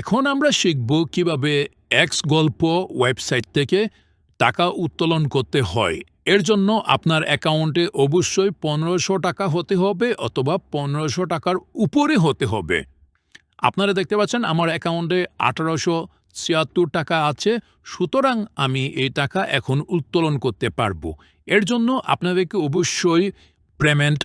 এখন আমরা শিখব কিভাবে এক্স গল্প ওয়েবসাইট থেকে টাকা উত্তোলন করতে হয়। এর জন্য আপনার অ্যাকাউন্টে অবশ্যই ১৫০০ টাকা হতে হবে অথবা ১৫০০ টাকার উপরে হতে হবে। আপনারা দেখতে পাচ্ছেন আমার অ্যাকাউন্টে ১৮৭৬ টাকা আছে, সুতরাং আমি এই টাকা এখন উত্তোলন করতে পারবো। এর জন্য আপনাদেরকে অবশ্যই পেমেন্ট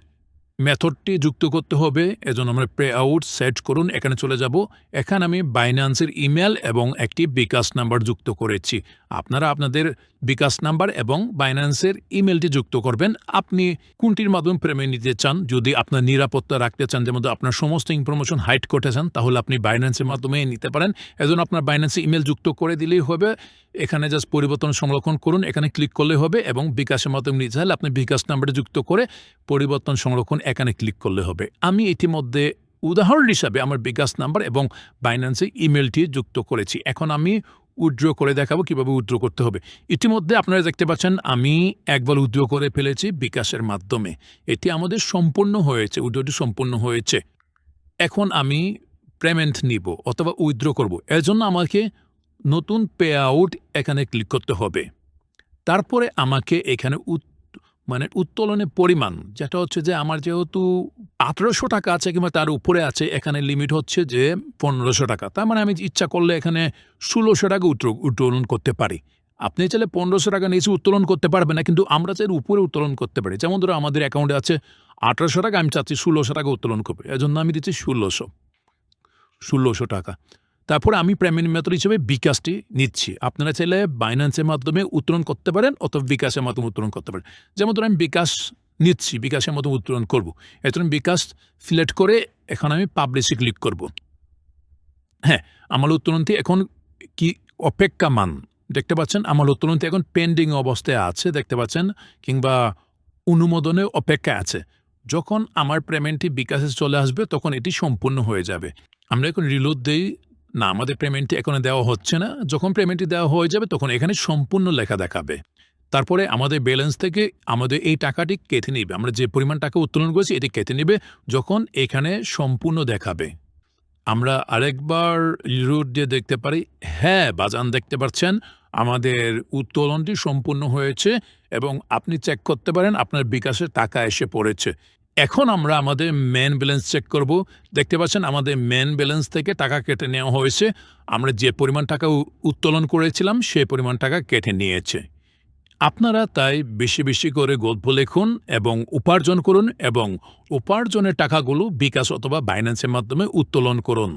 মেথডটি যুক্ত করতে হবে। এজন্য আমরা পে আউট সেট করুন, এখানে চলে যাব। এখানে আমি বাইন্যান্সের ইমেল এবং একটি বিকাশ নাম্বার যুক্ত করেছি। আপনারা আপনাদের বিকাশ নাম্বার এবং বাইন্যান্সের ইমেলটি যুক্ত করবেন। আপনি কোনটির মাধ্যমে পেমেন্ট নিতে চান, যদি আপনার নিরাপত্তা রাখতে চান, যেমন আপনার সমস্ত ইনফরমেশন হাইড করতে চান, তাহলে আপনি বাইন্যান্সের মাধ্যমে নিতে পারেন। এজন্য আপনার বাইন্যান্সের ইমেল যুক্ত করে দিলেই হবে। এখানে জাস্ট পরিবর্তন সংরক্ষণ করুন, এখানে ক্লিক করলে হবে, এবং বিকাশের মাধ্যমে নিতে চাইলে আপনি বিকাশ নাম্বারটি যুক্ত করে পরিবর্তন সংরক্ষণ এখানে ক্লিক করলে হবে। আমি ইতিমধ্যে উদাহরণ হিসাবে আমার বিকাশ নাম্বার এবং বাইন্যান্সের ইমেলটি যুক্ত করেছি। এখন আমি উইথড্র করে দেখাবো কিভাবে উইথড্র করতে হবে। ইতিমধ্যে আপনারা দেখতে পাচ্ছেন আমি একবার উইথড্র করে ফেলেছি বিকাশের মাধ্যমে। এটি আমাদের সম্পূর্ণ হয়েছে, উইথড্রটি সম্পূর্ণ হয়েছে। এখন আমি পেমেন্ট নিব অথবা উইথড্র করব। এর জন্য আমাকে নতুন পে আউট এখানে ক্লিক করতে হবে। তারপরে আমাকে এখানে উত্তোলনের পরিমাণ, যেটা হচ্ছে যে আমার যেহেতু ১৮০০ টাকা আছে কিংবা তার উপরে আছে, এখানে লিমিট হচ্ছে যে ১৫০০ টাকা। তার মানে আমি ইচ্ছা করলে এখানে ১৬০০ টাকা উত্তোলন করতে পারি। আপনি চাইলে ১৫০০ টাকা নিচে উত্তোলন করতে পারবেন না, কিন্তু আমরা চাইলে উপরে উত্তোলন করতে পারি। যেমন ধরো আমাদের অ্যাকাউন্টে আছে ১৮০০ টাকা, আমি চাচ্ছি ১৬০০ টাকা উত্তোলন করবে, এজন্য আমি দিচ্ছি ১৬০০ টাকা। তারপরে আমি পেমেন্ট মেথড হিসেবে বিকাশটি নিচ্ছি। আপনারা চাইলে বাইন্যান্সের মাধ্যমে উত্তোলন করতে পারেন অথবা বিকাশের মাধ্যমে উত্তোলন করতে পারেন। যেমন ধরুন আমি বিকাশ নিচ্ছি, বিকাশের মাধ্যমে উত্তোলন করব। এর জন্য বিকাশ সিলেক্ট করে এখন আমি পাবলিশে ক্লিক করব। হ্যাঁ, আমার উত্তোলনটি এখন কি অপেক্ষামান দেখতে পাচ্ছেন, আমার উত্তোলনটি এখন পেন্ডিং অবস্থায় আছে দেখতে পাচ্ছেন, কিংবা অনুমোদনে অপেক্ষায় আছে। যখন আমার পেমেন্টটি বিকাশে চলে আসবে তখন এটি সম্পূর্ণ হয়ে যাবে। আমরা এখন রিলোড দেই, না আমাদের পেমেন্টটি এখনো দেওয়া হচ্ছে না। যখন পেমেন্টটি দেওয়া হয়ে যাবে তখন এখানে সম্পূর্ণ লেখা দেখাবে। তারপরে আমাদের ব্যালেন্স থেকে আমাদের এই টাকাটি কেটে নিবে। আমরা যে পরিমাণ টাকা উত্তোলন করেছি এটি কেটে নিবে যখন এখানে সম্পূর্ণ দেখাবে। আমরা আরেকবার রিলোড দিয়ে দেখতে পারি। হ্যাঁ, বাজান দেখতে পাচ্ছেন আমাদের উত্তোলনটি সম্পূর্ণ হয়েছে এবং আপনি চেক করতে পারেন আপনার বিকাশের টাকা এসে পড়েছে। এখন আমরা আমাদের মেন ব্যালেন্স চেক করব। দেখতে পাচ্ছেন আমাদের মেন ব্যালেন্স থেকে টাকা কেটে নেওয়া হয়েছে। আমরা যে পরিমাণ টাকা উত্তোলন করেছিলাম সেই পরিমাণ টাকা কেটে নিয়েছে। আপনারা তাই বেশি বেশি করে গল্প লিখুন এবং উপার্জন করুন, এবং উপার্জনের টাকাগুলো বিকাশ অথবা বাইন্যান্সের মাধ্যমে উত্তোলন করুন।